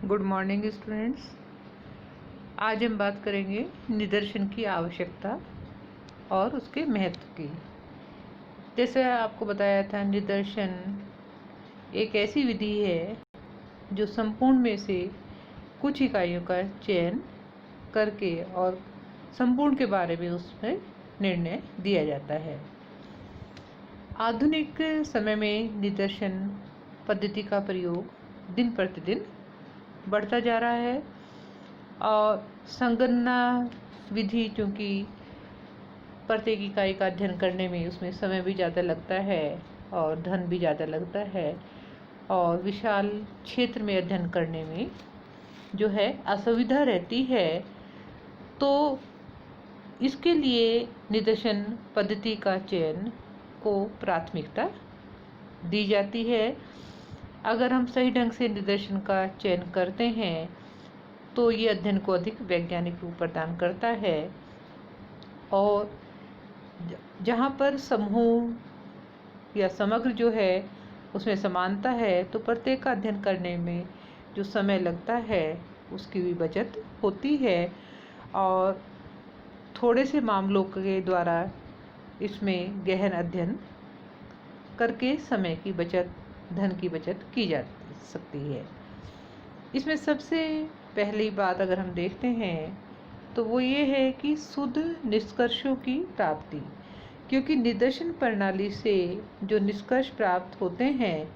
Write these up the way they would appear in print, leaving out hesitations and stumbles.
Good morning students. आज हम बात करेंगे निदर्शन की आवश्यकता और उसके महत्व की। जैसे आपको बताया था, निदर्शन एक ऐसी विधि है जो संपूर्ण में से कुछ इकाइयों का चयन करके और संपूर्ण के बारे में उसमें निर्णय दिया जाता है। आधुनिक समय में निदर्शन पद्धति का प्रयोग दिन प्रतिदिन बढ़ता जा रहा है और संगणना विधि, चूँकि प्रत्येक इकाई का अध्ययन करने में उसमें समय भी ज़्यादा लगता है और धन भी ज़्यादा लगता है और विशाल क्षेत्र में अध्ययन करने में जो है असुविधा रहती है, तो इसके लिए निदर्शन पद्धति का चयन को प्राथमिकता दी जाती है। अगर हम सही ढंग से निदर्शन का चयन करते हैं तो ये अध्ययन को अधिक वैज्ञानिक रूप प्रदान करता है और जहाँ पर समूह या समग्र जो है उसमें समानता है, तो प्रत्येक का अध्ययन करने में जो समय लगता है उसकी भी बचत होती है और थोड़े से मामलों के द्वारा इसमें गहन अध्ययन करके समय की बचत, धन की बचत की जा सकती है। इसमें सबसे पहली बात अगर हम देखते हैं तो वो ये है कि शुद्ध निष्कर्षों की प्राप्ति, क्योंकि निदर्शन प्रणाली से जो निष्कर्ष प्राप्त होते हैं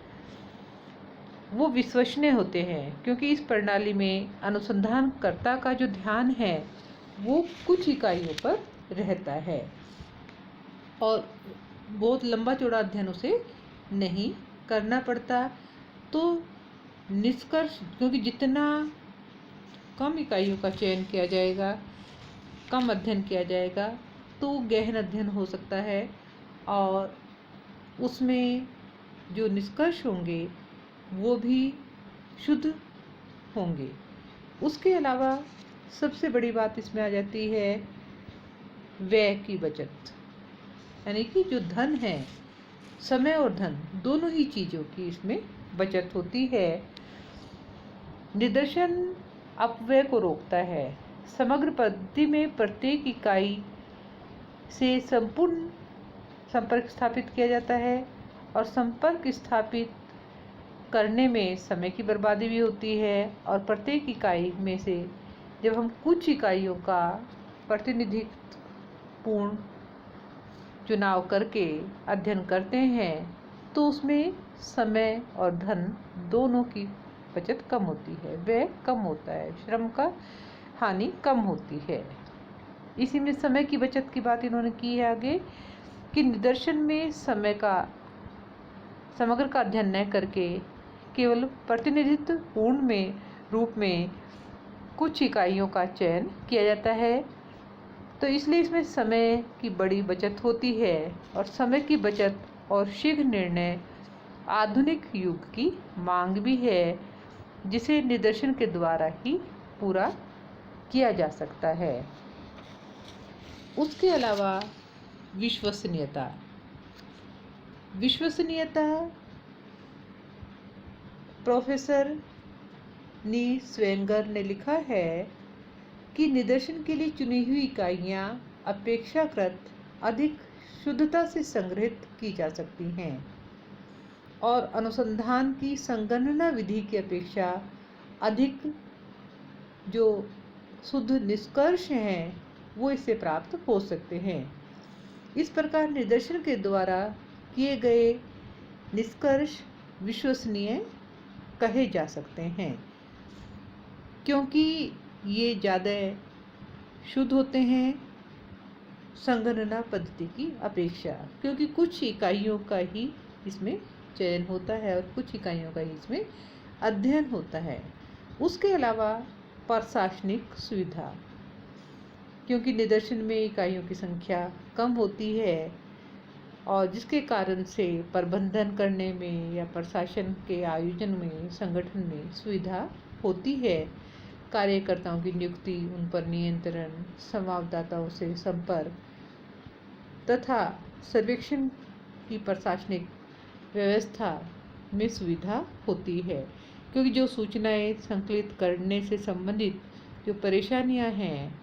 वो विश्वसनीय होते हैं, क्योंकि इस प्रणाली में अनुसंधानकर्ता का जो ध्यान है वो कुछ इकाइयों पर रहता है और बहुत लंबा चौड़ा अध्ययन उसे नहीं करना पड़ता। तो निष्कर्ष, क्योंकि जितना कम इकाइयों का चयन किया जाएगा, कम अध्ययन किया जाएगा, तो गहन अध्ययन हो सकता है और उसमें जो निष्कर्ष होंगे वो भी शुद्ध होंगे। उसके अलावा सबसे बड़ी बात इसमें आ जाती है व्यय की बचत, यानी कि जो धन है, समय और धन दोनों ही चीज़ों की इसमें बचत होती है। निदर्शन अपव्यय को रोकता है। समग्र पद्धति में प्रत्येक इकाई से संपूर्ण संपर्क स्थापित किया जाता है और संपर्क स्थापित करने में समय की बर्बादी भी होती है और प्रत्येक इकाई में से जब हम कुछ इकाइयों का प्रतिनिधित्वपूर्ण चुनाव करके अध्ययन करते हैं तो उसमें समय और धन दोनों की बचत कम होती है, व्यय कम होता है, श्रम का हानि कम होती है। इसी में समय की बचत की बात इन्होंने की है आगे कि निदर्शन में समय का समग्र का अध्ययन न करके केवल प्रतिनिधित्वपूर्ण में रूप में कुछ इकाइयों का चयन किया जाता है, तो इसलिए इसमें समय की बड़ी बचत होती है और समय की बचत और शीघ्र निर्णय आधुनिक युग की मांग भी है, जिसे निदर्शन के द्वारा ही पूरा किया जा सकता है। उसके अलावा विश्वसनीयता प्रोफेसर नी स्वेंगर ने लिखा है कि निदर्शन के लिए चुनी हुई इकाइयाँ अपेक्षाकृत अधिक शुद्धता से संग्रहित की जा सकती हैं और अनुसंधान की संगणना विधि की अपेक्षा अधिक जो शुद्ध निष्कर्ष हैं वो इससे प्राप्त हो सकते हैं। इस प्रकार निदर्शन के द्वारा किए गए निष्कर्ष विश्वसनीय कहे जा सकते हैं, क्योंकि ये ज़्यादा शुद्ध होते हैं संगणना पद्धति की अपेक्षा, क्योंकि कुछ इकाइयों का ही इसमें चयन होता है और कुछ इकाइयों का ही इसमें अध्ययन होता है। उसके अलावा प्रशासनिक सुविधा, क्योंकि निदर्शन में इकाइयों की संख्या कम होती है और जिसके कारण से प्रबंधन करने में या प्रशासन के आयोजन में, संगठन में सुविधा होती है। कार्यकर्ताओं की नियुक्ति, उन पर नियंत्रण, संवाददाताओं से संपर्क तथा सर्वेक्षण की प्रशासनिक व्यवस्था में सुविधा होती है। क्योंकि जो सूचनाएं संकलित करने से संबंधित जो परेशानियां हैं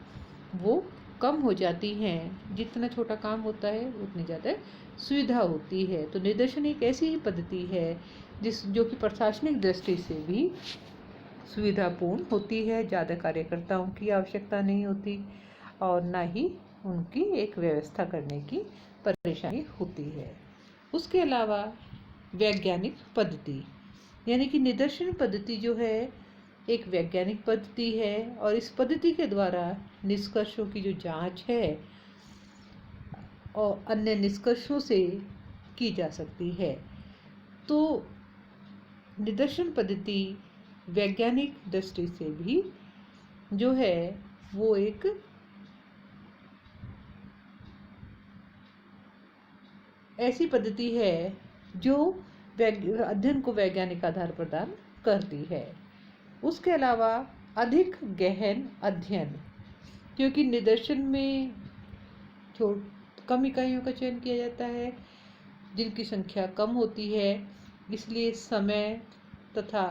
वो कम हो जाती हैं। जितना छोटा काम होता है उतनी ज़्यादा सुविधा होती है। तो निदर्शन एक ऐसी ही पद्धति है जो कि प्रशासनिक दृष्टि से भी सुविधापूर्ण होती है। ज़्यादा कार्यकर्ताओं की आवश्यकता नहीं होती और ना ही उनकी एक व्यवस्था करने की परेशानी होती है। उसके अलावा वैज्ञानिक पद्धति, यानी कि निदर्शन पद्धति जो है एक वैज्ञानिक पद्धति है और इस पद्धति के द्वारा निष्कर्षों की जो जांच है और अन्य निष्कर्षों से की जा सकती है। तो निदर्शन पद्धति वैज्ञानिक दृष्टि से भी जो है वो एक ऐसी पद्धति है जो अध्ययन को वैज्ञानिक आधार प्रदान करती है। उसके अलावा अधिक गहन अध्ययन, क्योंकि निदर्शन में कम इकाइयों का चयन किया जाता है जिनकी संख्या कम होती है, इसलिए समय तथा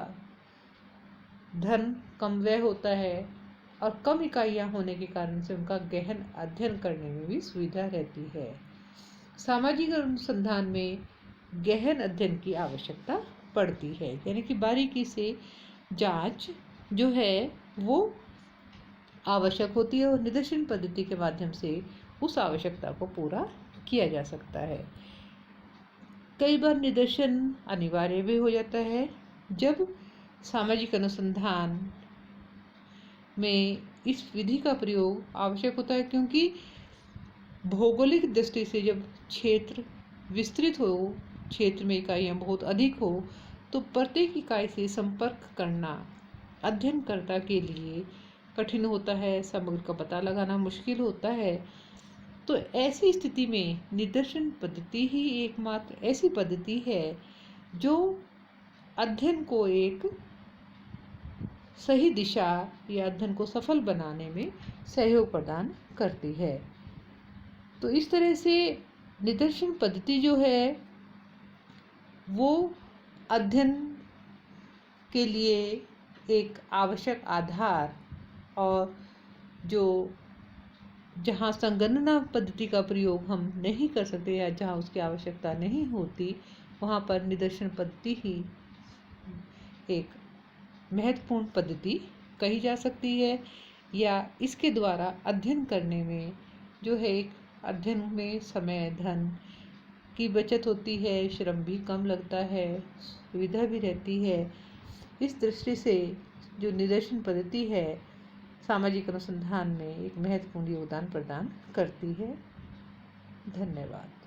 धन कम व्यय होता है और कम इकाइयाँ होने के कारण से उनका गहन अध्ययन करने में भी सुविधा रहती है। सामाजिक अनुसंधान में गहन अध्ययन की आवश्यकता पड़ती है, यानी कि बारीकी से जांच जो है वो आवश्यक होती है और निदर्शन पद्धति के माध्यम से उस आवश्यकता को पूरा किया जा सकता है। कई बार निदर्शन अनिवार्य भी हो जाता है जब सामाजिक अनुसंधान में इस विधि का प्रयोग आवश्यक होता है, क्योंकि भौगोलिक दृष्टि से जब क्षेत्र विस्तृत हो, क्षेत्र में इकाइयाँ बहुत अधिक हो, तो प्रत्येक इकाई से संपर्क करना अध्ययनकर्ता के लिए कठिन होता है, समग्र का पता लगाना मुश्किल होता है। तो ऐसी स्थिति में निदर्शन पद्धति ही एकमात्र ऐसी पद्धति है जो अध्ययन को एक सही दिशा या अध्ययन को सफल बनाने में सहयोग प्रदान करती है। तो इस तरह से निदर्शन पद्धति जो है वो अध्ययन के लिए एक आवश्यक आधार और जो जहाँ संगणना पद्धति का प्रयोग हम नहीं कर सकते या जहाँ उसकी आवश्यकता नहीं होती, वहाँ पर निदर्शन पद्धति ही एक महत्वपूर्ण पद्धति कही जा सकती है, या इसके द्वारा अध्ययन करने में जो है एक अध्ययन में समय धन की बचत होती है, श्रम भी कम लगता है, सुविधा भी रहती है। इस दृष्टि से जो निदर्शन पद्धति है सामाजिक अनुसंधान में एक महत्वपूर्ण योगदान प्रदान करती है। धन्यवाद।